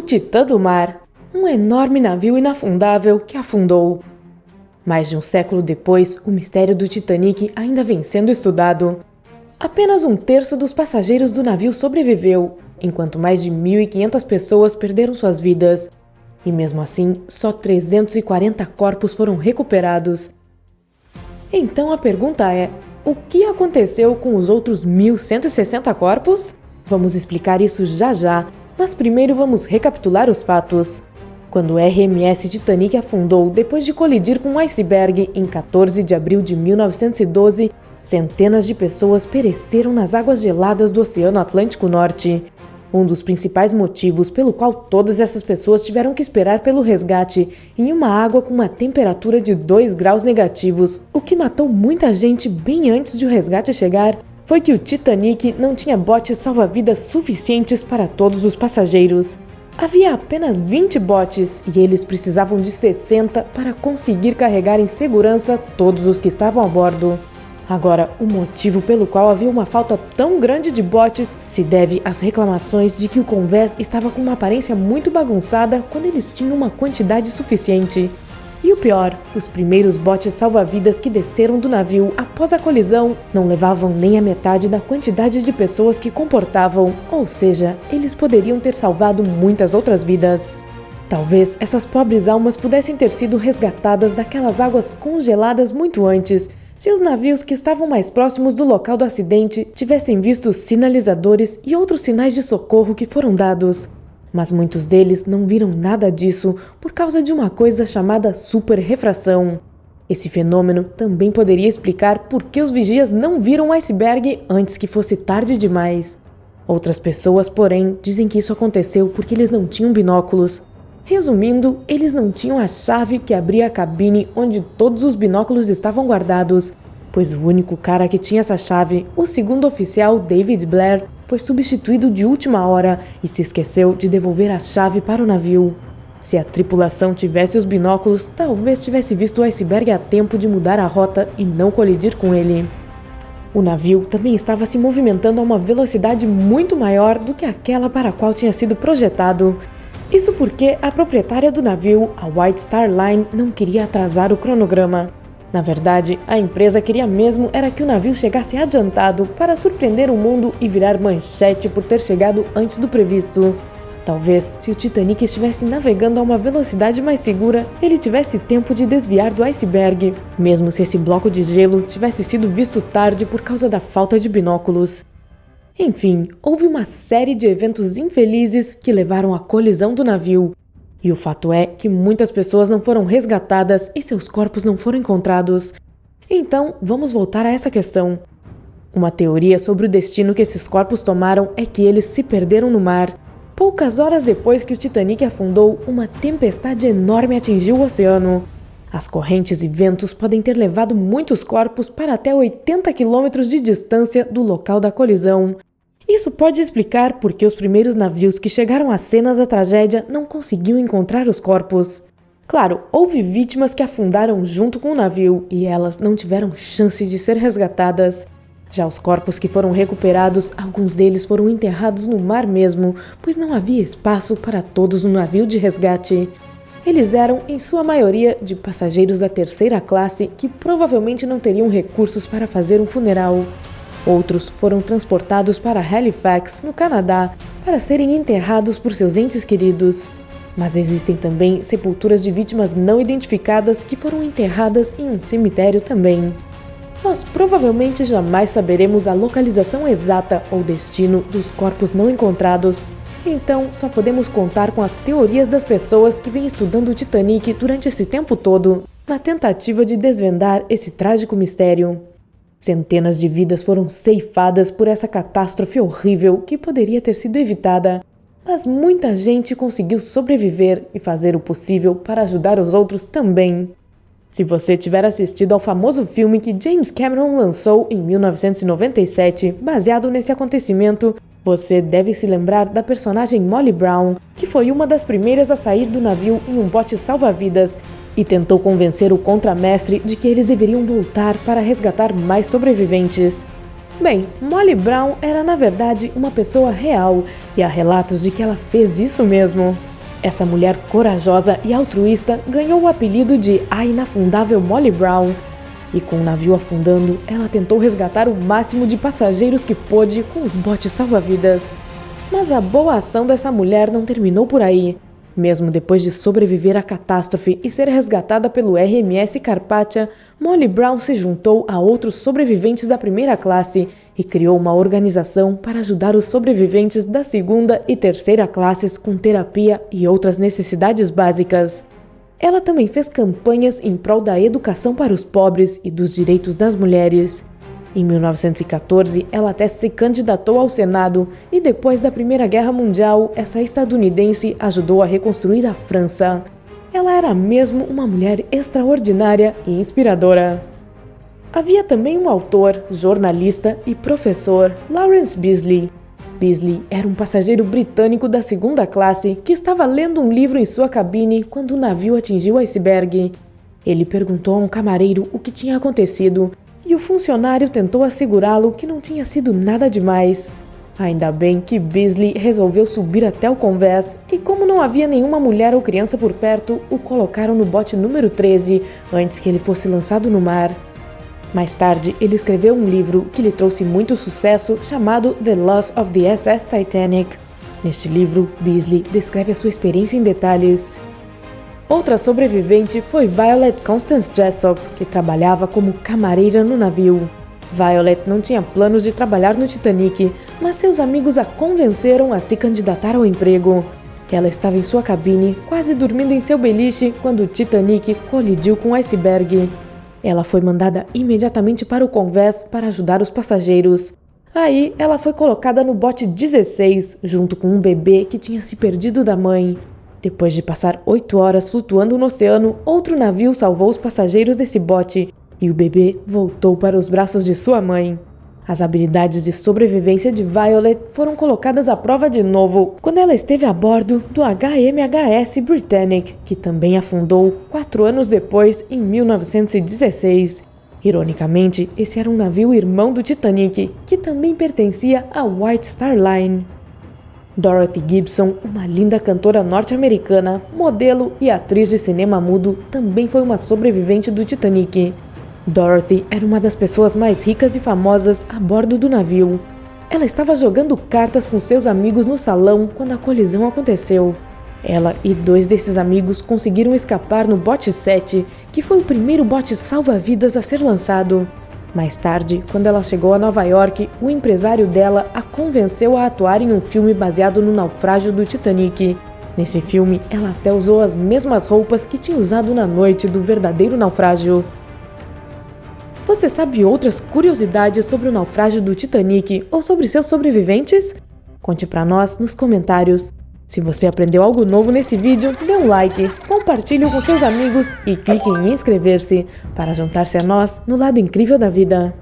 Titã do Mar, um enorme navio inafundável que afundou. Mais de um século depois, o mistério do Titanic ainda vem sendo estudado. Apenas um terço dos passageiros do navio sobreviveu, enquanto mais de 1.500 pessoas perderam suas vidas. E mesmo assim, só 340 corpos foram recuperados. Então a pergunta é, o que aconteceu com os outros 1.160 corpos? Vamos explicar isso já já, mas primeiro vamos recapitular os fatos. Quando o RMS Titanic afundou depois de colidir com um iceberg em 14 de abril de 1912, centenas de pessoas pereceram nas águas geladas do Oceano Atlântico Norte. Um dos principais motivos pelo qual todas essas pessoas tiveram que esperar pelo resgate em uma água com uma temperatura de 2 graus negativos, o que matou muita gente bem antes de o resgate chegar, foi que o Titanic não tinha botes salva-vidas suficientes para todos os passageiros. Havia apenas 20 botes e eles precisavam de 60 para conseguir carregar em segurança todos os que estavam a bordo. Agora, o motivo pelo qual havia uma falta tão grande de botes se deve às reclamações de que o convés estava com uma aparência muito bagunçada quando eles tinham uma quantidade suficiente. E o pior, os primeiros botes salva-vidas que desceram do navio após a colisão não levavam nem a metade da quantidade de pessoas que comportavam, ou seja, eles poderiam ter salvado muitas outras vidas. Talvez essas pobres almas pudessem ter sido resgatadas daquelas águas congeladas muito antes, se os navios que estavam mais próximos do local do acidente tivessem visto os sinalizadores e outros sinais de socorro que foram dados. Mas muitos deles não viram nada disso por causa de uma coisa chamada superrefração. Esse fenômeno também poderia explicar por que os vigias não viram o iceberg antes que fosse tarde demais. Outras pessoas, porém, dizem que isso aconteceu porque eles não tinham binóculos. Resumindo, eles não tinham a chave que abria a cabine onde todos os binóculos estavam guardados, pois o único cara que tinha essa chave, o segundo oficial David Blair, foi substituído de última hora e se esqueceu de devolver a chave para o navio. Se a tripulação tivesse os binóculos, talvez tivesse visto o iceberg a tempo de mudar a rota e não colidir com ele. O navio também estava se movimentando a uma velocidade muito maior do que aquela para a qual tinha sido projetado. Isso porque a proprietária do navio, a White Star Line, não queria atrasar o cronograma. Na verdade, a empresa queria mesmo era que o navio chegasse adiantado para surpreender o mundo e virar manchete por ter chegado antes do previsto. Talvez, se o Titanic estivesse navegando a uma velocidade mais segura, ele tivesse tempo de desviar do iceberg, mesmo se esse bloco de gelo tivesse sido visto tarde por causa da falta de binóculos. Enfim, houve uma série de eventos infelizes que levaram à colisão do navio. E o fato é que muitas pessoas não foram resgatadas e seus corpos não foram encontrados. Então, vamos voltar a essa questão. Uma teoria sobre o destino que esses corpos tomaram é que eles se perderam no mar. Poucas horas depois que o Titanic afundou, uma tempestade enorme atingiu o oceano. As correntes e ventos podem ter levado muitos corpos para até 80 quilômetros de distância do local da colisão. Isso pode explicar por que os primeiros navios que chegaram à cena da tragédia não conseguiam encontrar os corpos. Claro, houve vítimas que afundaram junto com o navio e elas não tiveram chance de ser resgatadas. Já os corpos que foram recuperados, alguns deles foram enterrados no mar mesmo, pois não havia espaço para todos no navio de resgate. Eles eram, em sua maioria, de passageiros da terceira classe que provavelmente não teriam recursos para fazer um funeral. Outros foram transportados para Halifax, no Canadá, para serem enterrados por seus entes queridos. Mas existem também sepulturas de vítimas não identificadas que foram enterradas em um cemitério também. Nós provavelmente jamais saberemos a localização exata ou destino dos corpos não encontrados, então só podemos contar com as teorias das pessoas que vêm estudando o Titanic durante esse tempo todo, na tentativa de desvendar esse trágico mistério. Centenas de vidas foram ceifadas por essa catástrofe horrível que poderia ter sido evitada, mas muita gente conseguiu sobreviver e fazer o possível para ajudar os outros também. Se você tiver assistido ao famoso filme que James Cameron lançou em 1997, baseado nesse acontecimento, você deve se lembrar da personagem Molly Brown, que foi uma das primeiras a sair do navio em um bote salva-vidas e tentou convencer o contramestre de que eles deveriam voltar para resgatar mais sobreviventes. Bem, Molly Brown era na verdade uma pessoa real e há relatos de que ela fez isso mesmo. Essa mulher corajosa e altruísta ganhou o apelido de a inafundável Molly Brown. E com o navio afundando, ela tentou resgatar o máximo de passageiros que pôde com os botes salva-vidas. Mas a boa ação dessa mulher não terminou por aí. Mesmo depois de sobreviver à catástrofe e ser resgatada pelo RMS Carpathia, Molly Brown se juntou a outros sobreviventes da primeira classe e criou uma organização para ajudar os sobreviventes da segunda e terceira classes com terapia e outras necessidades básicas. Ela também fez campanhas em prol da educação para os pobres e dos direitos das mulheres. Em 1914, ela até se candidatou ao Senado e depois da Primeira Guerra Mundial, essa estadunidense ajudou a reconstruir a França. Ela era mesmo uma mulher extraordinária e inspiradora. Havia também um autor, jornalista e professor, Lawrence Beasley. Beasley era um passageiro britânico da segunda classe que estava lendo um livro em sua cabine quando o navio atingiu o iceberg. Ele perguntou a um camareiro o que tinha acontecido e o funcionário tentou assegurá-lo que não tinha sido nada demais. Ainda bem que Beasley resolveu subir até o convés e, como não havia nenhuma mulher ou criança por perto, o colocaram no bote número 13 antes que ele fosse lançado no mar. Mais tarde, ele escreveu um livro que lhe trouxe muito sucesso chamado The Loss of the SS Titanic. Neste livro, Beasley descreve a sua experiência em detalhes. Outra sobrevivente foi Violet Constance Jessop, que trabalhava como camareira no navio. Violet não tinha planos de trabalhar no Titanic, mas seus amigos a convenceram a se candidatar ao emprego. Ela estava em sua cabine, quase dormindo em seu beliche, quando o Titanic colidiu com o iceberg. Ela foi mandada imediatamente para o convés para ajudar os passageiros. Aí, ela foi colocada no bote 16, junto com um bebê que tinha se perdido da mãe. Depois de passar 8 horas flutuando no oceano, outro navio salvou os passageiros desse bote e o bebê voltou para os braços de sua mãe. As habilidades de sobrevivência de Violet foram colocadas à prova de novo quando ela esteve a bordo do HMHS Britannic, que também afundou 4 anos depois, em 1916. Ironicamente, esse era um navio irmão do Titanic, que também pertencia à White Star Line. Dorothy Gibson, uma linda cantora norte-americana, modelo e atriz de cinema mudo, também foi uma sobrevivente do Titanic. Dorothy era uma das pessoas mais ricas e famosas a bordo do navio. Ela estava jogando cartas com seus amigos no salão quando a colisão aconteceu. Ela e 2 desses amigos conseguiram escapar no bote 7, que foi o primeiro bote salva-vidas a ser lançado. Mais tarde, quando ela chegou a Nova York, o empresário dela a convenceu a atuar em um filme baseado no naufrágio do Titanic. Nesse filme, ela até usou as mesmas roupas que tinha usado na noite do verdadeiro naufrágio. Você sabe outras curiosidades sobre o naufrágio do Titanic ou sobre seus sobreviventes? Conte pra nós nos comentários. Se você aprendeu algo novo nesse vídeo, dê um like, compartilhe com seus amigos e clique em inscrever-se para juntar-se a nós no lado incrível da vida.